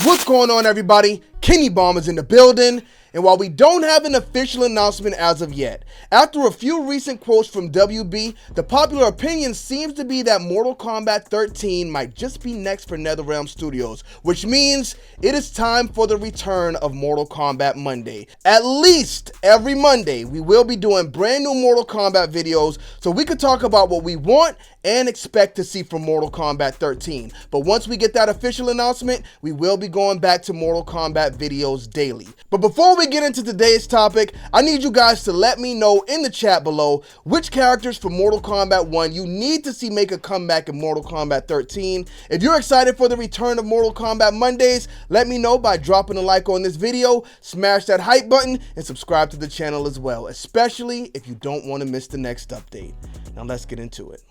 What's going on, everybody? Kennybombx is in the building, and while we don't have an official announcement as of yet, after a few recent quotes from WB, the popular opinion seems to be that Mortal Kombat 13 might just be next for Netherrealm Studios, which means it is time for the return of Mortal Kombat Monday. At least every Monday, we will be doing brand new Mortal Kombat videos so we could talk about what we want and expect to see from Mortal Kombat 13. But once we get that official announcement, we will be going back to Mortal Kombat videos daily. But before we get into today's topic, I need you guys to let me know in the chat below which characters from Mortal Kombat 1 you need to see make a comeback in Mortal Kombat 13. If you're excited for the return of Mortal Kombat Mondays, let me know by dropping a like on this video, smash that hype button, and subscribe to the channel as well, especially if you don't want to miss the next update. Now let's get into it.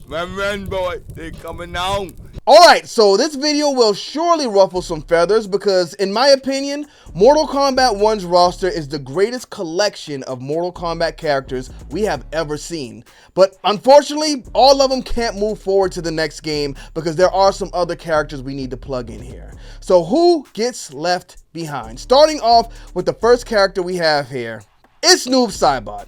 Run, boy, they coming on. Alright, so this video will surely ruffle some feathers because, in my opinion, Mortal Kombat 1's roster is the greatest collection of Mortal Kombat characters we have ever seen. But unfortunately, all of them can't move forward to the next game because there are some other characters we need to plug in here. So who gets left behind? Starting off with the first character we have here, it's Noob Saibot.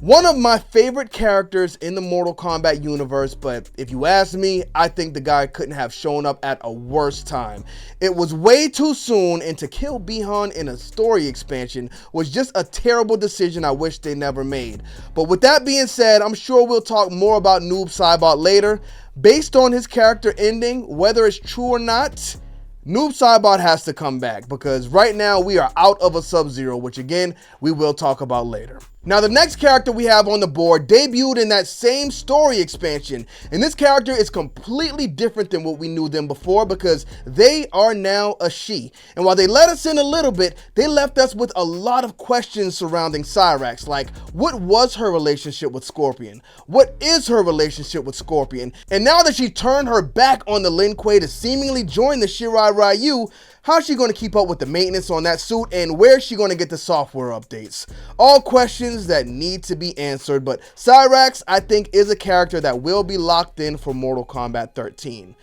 One of my favorite characters in the Mortal Kombat universe, but if you ask me, I think the guy couldn't have shown up at a worse time. It was way too soon, and to kill Bi-Han in a story expansion was just a terrible decision I wish they never made. But with that being said, I'm sure we'll talk more about Noob Saibot later. Based on his character ending, whether it's true or not, Noob Saibot has to come back because right now we are out of a Sub-Zero, which again, we will talk about later. Now, the next character we have on the board debuted in that same story expansion, and this character is completely different than what we knew them before because they are now a she. And while they let us in a little bit, they left us with a lot of questions surrounding Cyrax, like what was her relationship with Scorpion? What is her relationship with Scorpion? And now that she turned her back on the Lin Kuei to seemingly join the Shirai Ryu, how's she going to keep up with the maintenance on that suit, and where's she going to get the software updates? All questions that need to be answered, but Cyrax, I think, is a character that will be locked in for Mortal Kombat 13.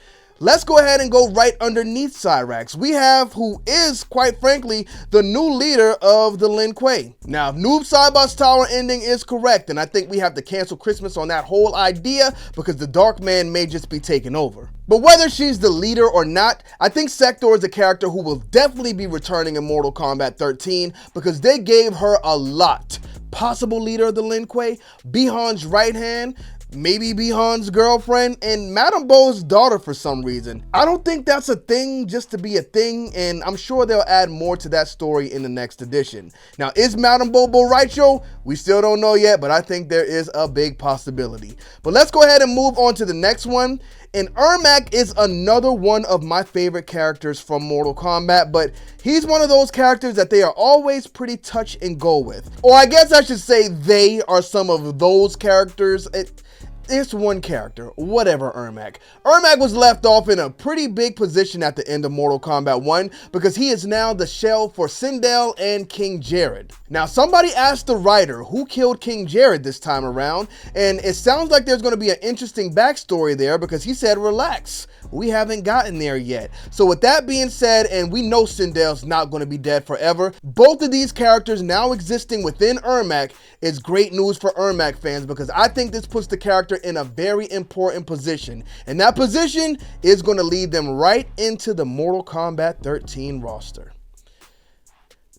Let's go ahead and go right underneath Cyrax. We have who is, quite frankly, the new leader of the Lin Kuei. Now, if Noob Saibot's tower ending is correct, then I think we have to cancel Christmas on that whole idea because the Dark Man may just be taken over. But whether she's the leader or not, I think Sector is a character who will definitely be returning in Mortal Kombat 13 because they gave her a lot. Possible leader of the Lin Kuei, Bi-Han's right hand, maybe Bi-Han's girlfriend, and Madame Bo's daughter for some reason. I don't think that's a thing just to be a thing, and I'm sure they'll add more to that story in the next edition. Now, is Madame Bo Raicho? We still don't know yet, but I think there is a big possibility. But let's go ahead and move on to the next one. And Ermac is another one of my favorite characters from Mortal Kombat, but he's one of those characters that they are always pretty touch and go with. Or I guess I should say they are some of those characters. It's one character, whatever Ermac. Ermac was left off in a pretty big position at the end of Mortal Kombat 1 because he is now the shell for Sindel and King Jared. Now, somebody asked the writer who killed King Jared this time around, and it sounds like there's going to be an interesting backstory there because he said, relax, we haven't gotten there yet. So with that being said, and we know Sindel's not going to be dead forever, both of these characters now existing within Ermac is great news for Ermac fans because I think this puts the character in a very important position, and that position is going to lead them right into the Mortal Kombat 13 roster.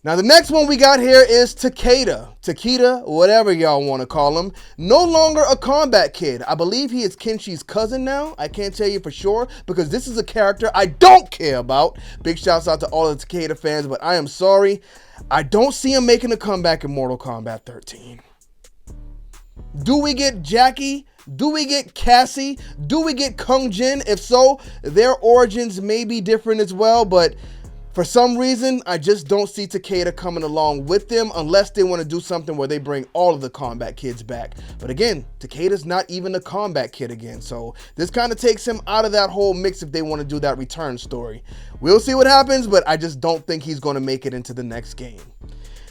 Now, the next one we got here is Takeda, whatever y'all want to call him. No longer a combat kid. I believe he is Kenshi's cousin now. I can't tell you for sure because this is a character I don't care about. Big shouts out to all the Takeda fans, but I am sorry. I don't see him making a comeback in Mortal Kombat 13. Do we get Jackie? Do we get Cassie? Do we get Kung Jin? If so, their origins may be different as well, but for some reason, I just don't see Takeda coming along with them unless they want to do something where they bring all of the combat kids back. But again, Takeda's not even a combat kid again, so this kind of takes him out of that whole mix if they want to do that return story. We'll see what happens, but I just don't think he's going to make it into the next game.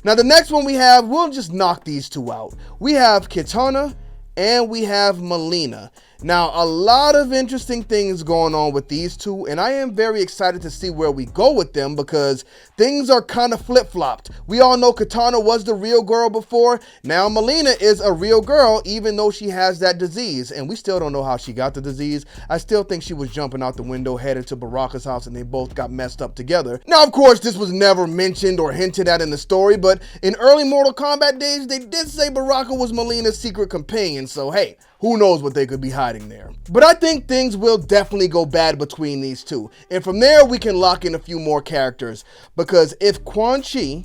Now the next one we have, we'll just knock these two out. We have Kitana and we have Mileena. Now, a lot of interesting things going on with these two, and I am very excited to see where we go with them because things are kind of flip-flopped. We all know Kitana was the real girl before. Now, Mileena is a real girl, even though she has that disease, and we still don't know how she got the disease. I still think she was jumping out the window, headed to Baraka's house, and they both got messed up together. Now, of course, this was never mentioned or hinted at in the story, but in early Mortal Kombat days, they did say Baraka was Mileena's secret companion, so hey, who knows what they could be hiding there. But I think things will definitely go bad between these two. And from there, we can lock in a few more characters. Because if Quan Chi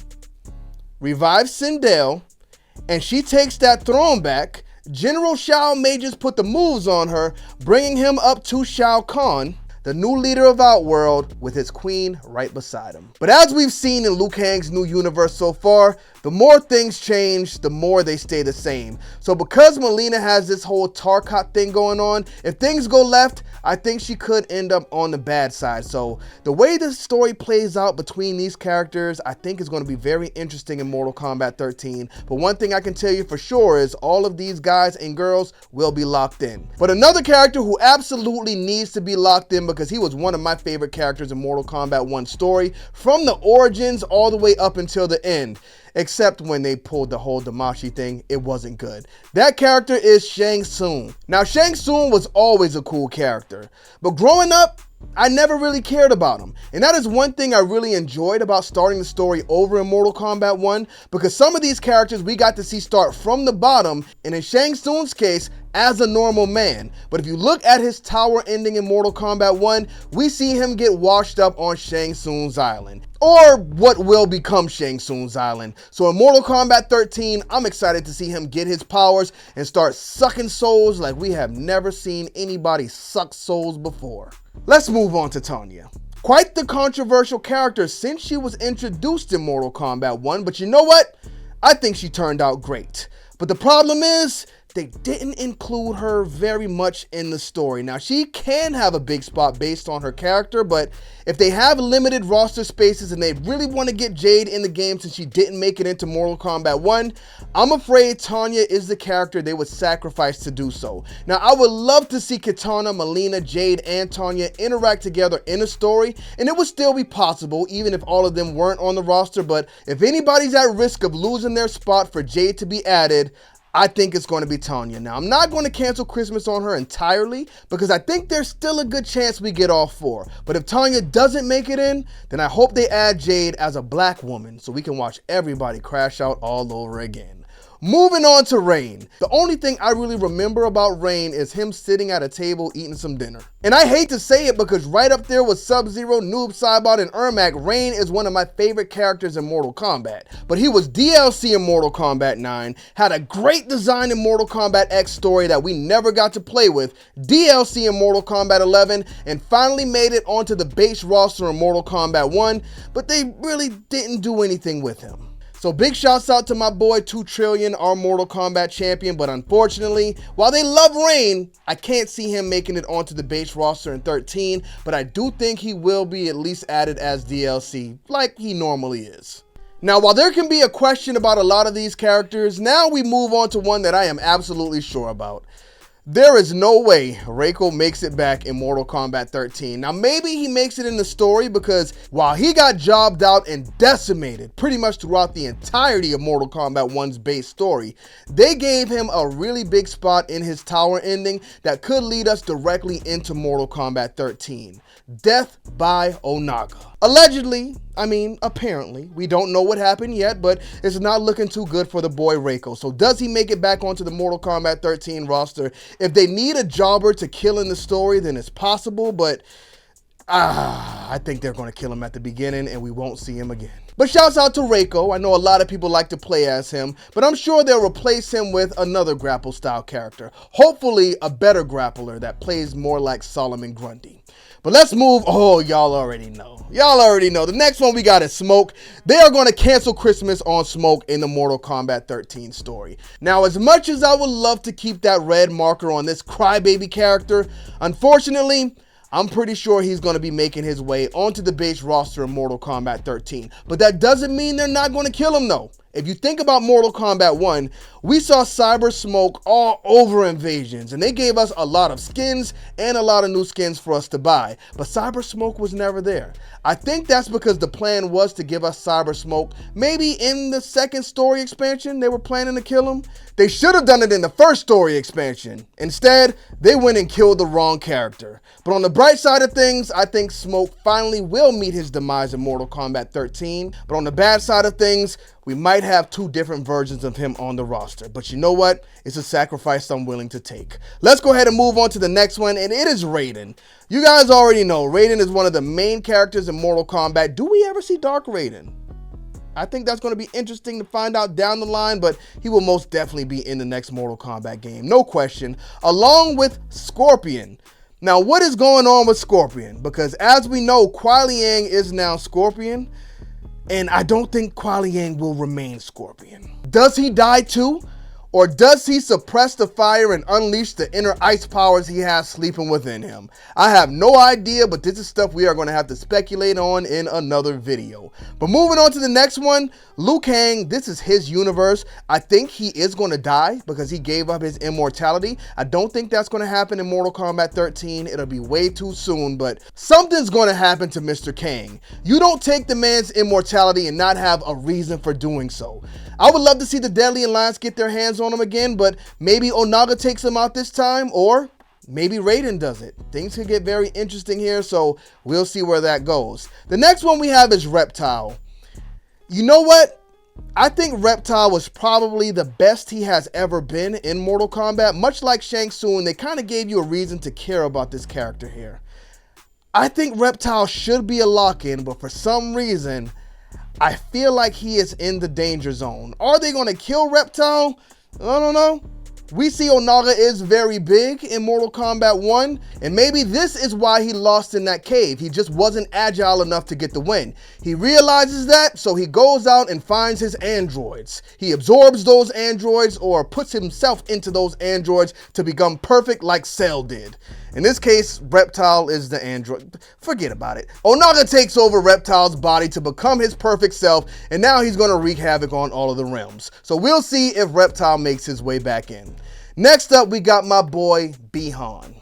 revives Sindel and she takes that throne back, General Shao may just put the moves on her, bringing him up to Shao Kahn, the new leader of Outworld, with his queen right beside him. But as we've seen in Liu Kang's new universe so far, the more things change, the more they stay the same. So because Mileena has this whole Tarkat thing going on, if things go left, I think she could end up on the bad side. So the way the story plays out between these characters, I think is going to be very interesting in Mortal Kombat 13. But one thing I can tell you for sure is all of these guys and girls will be locked in. But another character who absolutely needs to be locked in because he was one of my favorite characters in Mortal Kombat 1 story, from the origins all the way up until the end. Except when they pulled the whole Damashi thing, it wasn't good. That character is Shang Tsung. Now, Shang Tsung was always a cool character, but growing up, I never really cared about him. And that is one thing I really enjoyed about starting the story over in Mortal Kombat 1, because some of these characters we got to see start from the bottom, and in Shang Tsung's case, as a normal man. But if you look at his tower ending in Mortal Kombat 1, we see him get washed up on Shang Tsung's island, or what will become Shang Tsung's island. So in Mortal Kombat 13, I'm excited to see him get his powers and start sucking souls like we have never seen anybody suck souls before. Let's move on to Tanya. Quite the controversial character since she was introduced in Mortal Kombat 1, but you know what? I think she turned out great. But the problem is, they didn't include her very much in the story. Now, she can have a big spot based on her character, but if they have limited roster spaces and they really want to get Jade in the game since she didn't make it into Mortal Kombat 1, I'm afraid Tanya is the character they would sacrifice to do so. Now, I would love to see Kitana, Mileena, Jade, and Tanya interact together in a story, and it would still be possible even if all of them weren't on the roster, but if anybody's at risk of losing their spot for Jade to be added, I think it's going to be Tanya. Now, I'm not going to cancel Christmas on her entirely because I think there's still a good chance we get all four. But if Tanya doesn't make it in, then I hope they add Jade as a black woman so we can watch everybody crash out all over again. Moving on to Rain. The only thing I really remember about Rain is him sitting at a table eating some dinner. And I hate to say it because right up there with Sub-Zero, Noob Saibot, and Ermac, Rain is one of my favorite characters in Mortal Kombat. But he was DLC in Mortal Kombat 9, had a great design in Mortal Kombat X story that we never got to play with, DLC in Mortal Kombat 11, and finally made it onto the base roster in Mortal Kombat 1, but they really didn't do anything with him. So big shouts out to my boy 2 Trillion, our Mortal Kombat champion, but unfortunately, while they love Rain, I can't see him making it onto the base roster in 13, but I do think he will be at least added as DLC, like he normally is. Now, while there can be a question about a lot of these characters, now we move on to one that I am absolutely sure about. There is no way Reiko makes it back in Mortal Kombat 13. Now, maybe he makes it in the story because while he got jobbed out and decimated pretty much throughout the entirety of Mortal Kombat 1's base story, they gave him a really big spot in his tower ending that could lead us directly into Mortal Kombat 13. Death by Onaga. Allegedly, apparently, we don't know what happened yet, but it's not looking too good for the boy Reiko. So does he make it back onto the Mortal Kombat 13 roster? If they need a jobber to kill in the story, then it's possible, but I think they're going to kill him at the beginning and we won't see him again. But shouts out to Reiko. I know a lot of people like to play as him, but I'm sure they'll replace him with another grapple style character. Hopefully a better grappler that plays more like Solomon Grundy. But let's move. Oh, y'all already know. Y'all already know. The next one we got is Smoke. They are going to cancel Christmas on Smoke in the Mortal Kombat 13 story. Now, as much as I would love to keep that red marker on this crybaby character, unfortunately, I'm pretty sure he's going to be making his way onto the base roster in Mortal Kombat 13. But that doesn't mean they're not going to kill him, though. If you think about Mortal Kombat 1, we saw Cyber Smoke all over Invasions, and they gave us a lot of skins and a lot of new skins for us to buy, but Cyber Smoke was never there. I think that's because the plan was to give us Cyber Smoke. Maybe in the second story expansion, they were planning to kill him. They should have done it in the first story expansion. Instead, they went and killed the wrong character. But on the bright side of things, I think Smoke finally will meet his demise in Mortal Kombat 13. But on the bad side of things, we might have two different versions of him on the roster. But you know what? It's a sacrifice I'm willing to take. Let's go ahead and move on to the next one, and it is Raiden. You guys already know, Raiden is one of the main characters in Mortal Kombat. Do we ever see Dark Raiden? I think that's going to be interesting to find out down the line, but he will most definitely be in the next Mortal Kombat game, no question, along with Scorpion. Now, what is going on with Scorpion? Because as we know, Kuai Liang is now Scorpion, and I don't think Kuai Liang will remain Scorpion. Does he die too? Or does he suppress the fire and unleash the inner ice powers he has sleeping within him? I have no idea, but this is stuff we are going to have to speculate on in another video. But moving on to the next one, Liu Kang, this is his universe. I think he is going to die because he gave up his immortality. I don't think that's going to happen in Mortal Kombat 13. It'll be way too soon, but something's going to happen to Mr. Kang. You don't take the man's immortality and not have a reason for doing so. I would love to see the Deadly Alliance get their hands on him again, but maybe Onaga takes him out this time, or maybe Raiden does it. Things could get very interesting here, so we'll see where that goes. The next one we have is Reptile. You know what? I think Reptile was probably the best he has ever been in Mortal Kombat. Much like Shang Tsung, they kind of gave you a reason to care about this character here. I think Reptile should be a lock-in, but for some reason, I feel like he is in the danger zone. Are they going to kill Reptile? I don't know. We see Onaga is very big in Mortal Kombat 1, and maybe this is why he lost in that cave. He just wasn't agile enough to get the win. He realizes that, so he goes out and finds his androids. He absorbs those androids or puts himself into those androids to become perfect like Cell did. In this case, Reptile is the android. Forget about it. Onaga takes over Reptile's body to become his perfect self, and now he's going to wreak havoc on all of the realms. So we'll see if Reptile makes his way back in. Next up, we got my boy, Bi-Han.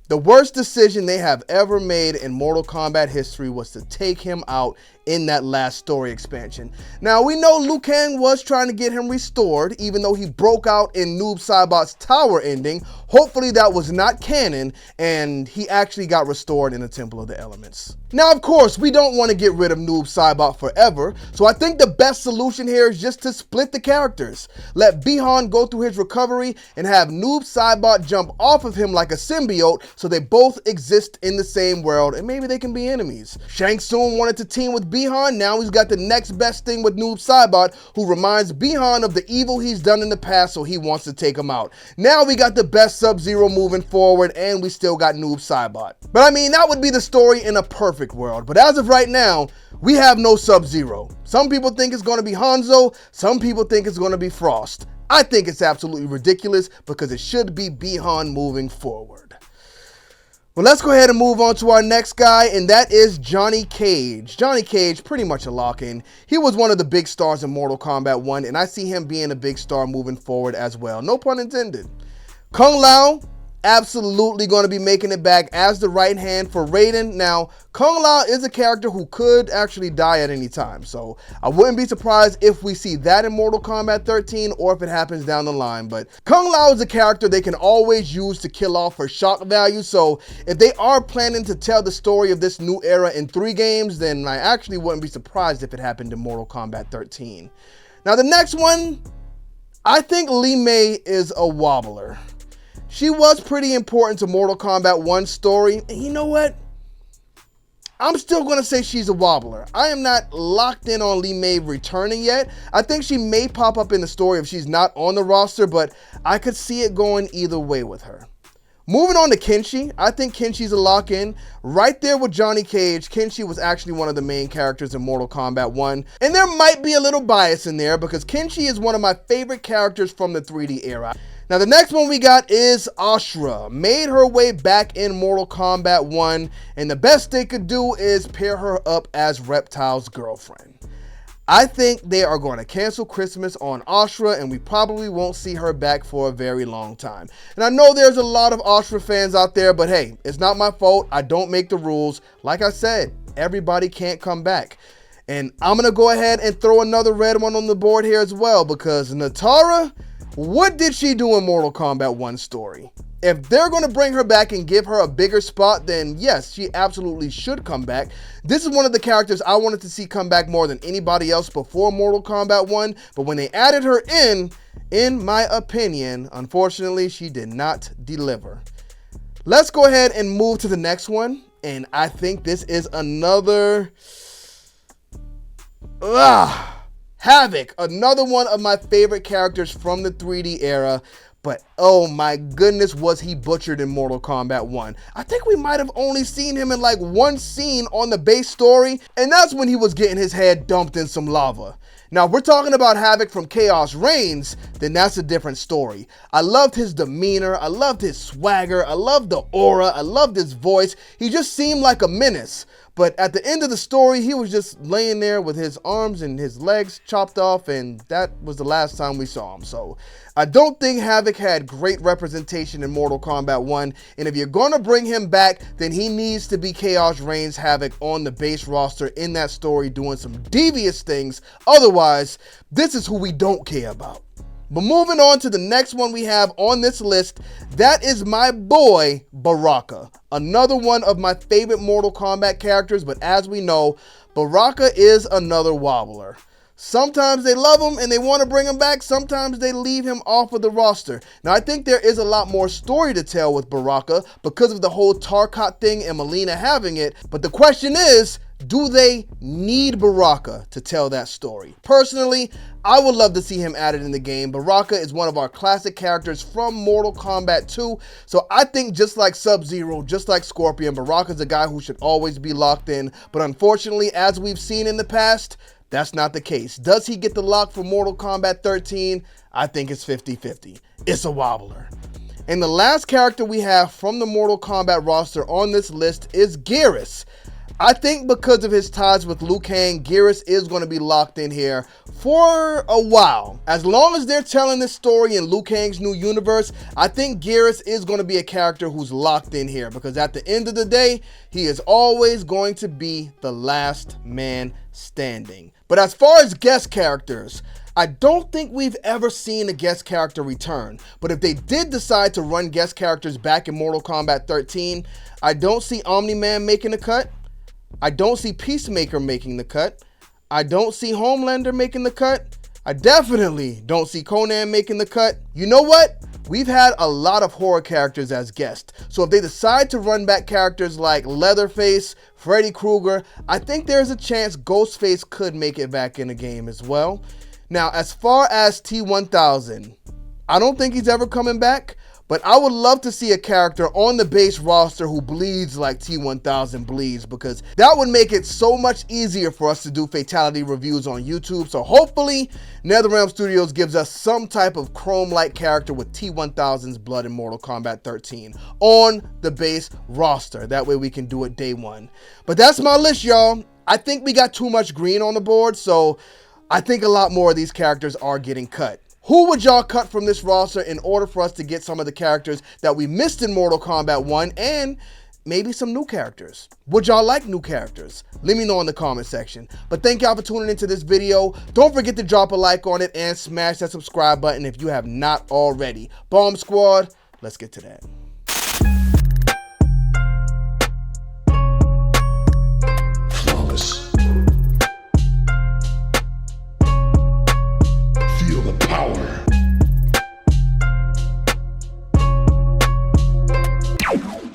The worst decision they have ever made in Mortal Kombat history was to take him out in that last story expansion. Now, we know Liu Kang was trying to get him restored, even though he broke out in Noob Saibot's tower ending. Hopefully that was not canon, and he actually got restored in the Temple of the Elements. Now, of course, we don't want to get rid of Noob Saibot forever, so I think the best solution here is just to split the characters. Let Bi-Han go through his recovery and have Noob Saibot jump off of him like a symbiote so they both exist in the same world, and maybe they can be enemies. Shang Tsung wanted to team with Bi-Han. Now he's got the next best thing with Noob Saibot, who reminds Bi-Han of the evil he's done in the past, so he wants to take him out. Now we got the best Sub-Zero moving forward, and we still got Noob Saibot. But I mean, that would be the story in a perfect world. But as of right now, we have no Sub-Zero. Some people think it's going to be Hanzo. Some people think it's going to be Frost. I think it's absolutely ridiculous because it should be Bi-Han moving forward. Well, let's go ahead and move on to our next guy, and that is Johnny Cage. Johnny Cage, pretty much a lock-in. He was one of the big stars in Mortal Kombat 1, and I see him being a big star moving forward as well. No pun intended. Kung Lao, absolutely going to be making it back as the right hand for Raiden. Now, Kung Lao is a character who could actually die at any time, so I wouldn't be surprised if we see that in Mortal Kombat 13 or if it happens down the line. But Kung Lao is a character they can always use to kill off for shock value, so if they are planning to tell the story of this new era in 3 games, then I actually wouldn't be surprised if it happened in Mortal Kombat 13. Now, the next one, I think Li Mei is a wobbler. She was pretty important to Mortal Kombat 1's story, and you know what? I'm still going to say she's a wobbler. I am not locked in on Li Mei returning yet. I think she may pop up in the story if she's not on the roster, but I could see it going either way with her. Moving on to Kenshi, I think Kenshi's a lock-in. Right there with Johnny Cage, Kenshi was actually one of the main characters in Mortal Kombat 1. And there might be a little bias in there because Kenshi is one of my favorite characters from the 3D era. Now, the next one we got is Ashura. Made her way back in Mortal Kombat 1, and the best they could do is pair her up as Reptile's girlfriend. I think they are going to cancel Christmas on Astra, and we probably won't see her back for a very long time. And I know there's a lot of Astra fans out there, but hey, it's not my fault. I don't make the rules. Like I said, everybody can't come back. And I'm going to go ahead and throw another red one on the board here as well, because Natara, what did she do in Mortal Kombat 1 story? If they're going to bring her back and give her a bigger spot, then yes, she absolutely should come back. This is one of the characters I wanted to see come back more than anybody else before Mortal Kombat 1. But when they added her in my opinion, unfortunately, she did not deliver. Let's go ahead and move to the next one. And I think this is another... Havik, another one of my favorite characters from the 3D era. But oh my goodness, was he butchered in Mortal Kombat 1. I think we might have only seen him in like one scene on the base story, and that's when he was getting his head dumped in some lava. Now, if we're talking about Havik from Chaos Reigns, then that's a different story. I loved his demeanor, I loved his swagger, I loved the aura, I loved his voice. He just seemed like a menace. But at the end of the story, he was just laying there with his arms and his legs chopped off, and that was the last time we saw him. So I don't think Havik had great representation in Mortal Kombat 1, and if you're going to bring him back, then he needs to be Chaos Reigns Havik on the base roster in that story doing some devious things. Otherwise, this is who we don't care about. But moving on to the next one we have on this list, that is my boy, Baraka. Another one of my favorite Mortal Kombat characters, but as we know, Baraka is another wobbler. Sometimes they love him and they want to bring him back. Sometimes they leave him off of the roster. Now, I think there is a lot more story to tell with Baraka because of the whole Tarkat thing and Mileena having it. But the question is, do they need Baraka to tell that story? Personally, I would love to see him added in the game. Baraka is one of our classic characters from Mortal Kombat 2. So I think just like Sub-Zero, just like Scorpion, Baraka is a guy who should always be locked in. But unfortunately, as we've seen in the past, that's not the case. Does he get the lock for Mortal Kombat 13? I think it's 50-50. It's a wobbler. And the last character we have from the Mortal Kombat roster on this list is Geras. I think because of his ties with Liu Kang, Geras is going to be locked in here for a while. As long as they're telling this story in Liu Kang's new universe, I think Geras is going to be a character who's locked in here because at the end of the day, he is always going to be the last man standing. But as far as guest characters, I don't think we've ever seen a guest character return. But if they did decide to run guest characters back in Mortal Kombat 13, I don't see Omni-Man making a cut. I don't see Peacemaker making the cut. I don't see Homelander making the cut. I definitely don't see Conan making the cut. You know what? We've had a lot of horror characters as guests. So if they decide to run back characters like Leatherface, Freddy Krueger, I think there's a chance Ghostface could make it back in the game as well. Now, as far as T-1000, I don't think he's ever coming back. But I would love to see a character on the base roster who bleeds like T-1000 bleeds because that would make it so much easier for us to do fatality reviews on YouTube. So hopefully Netherrealm Studios gives us some type of Chrome-like character with T-1000's blood in Mortal Kombat 13 on the base roster. That way we can do it day one. But that's my list, y'all. I think we got too much green on the board, so I think a lot more of these characters are getting cut. Who would y'all cut from this roster in order for us to get some of the characters that we missed in Mortal Kombat 1 and maybe some new characters? Would y'all like new characters? Let me know in the comment section. But thank y'all for tuning into this video. Don't forget to drop a like on it and smash that subscribe button if you have not already. Bomb Squad, let's get to that.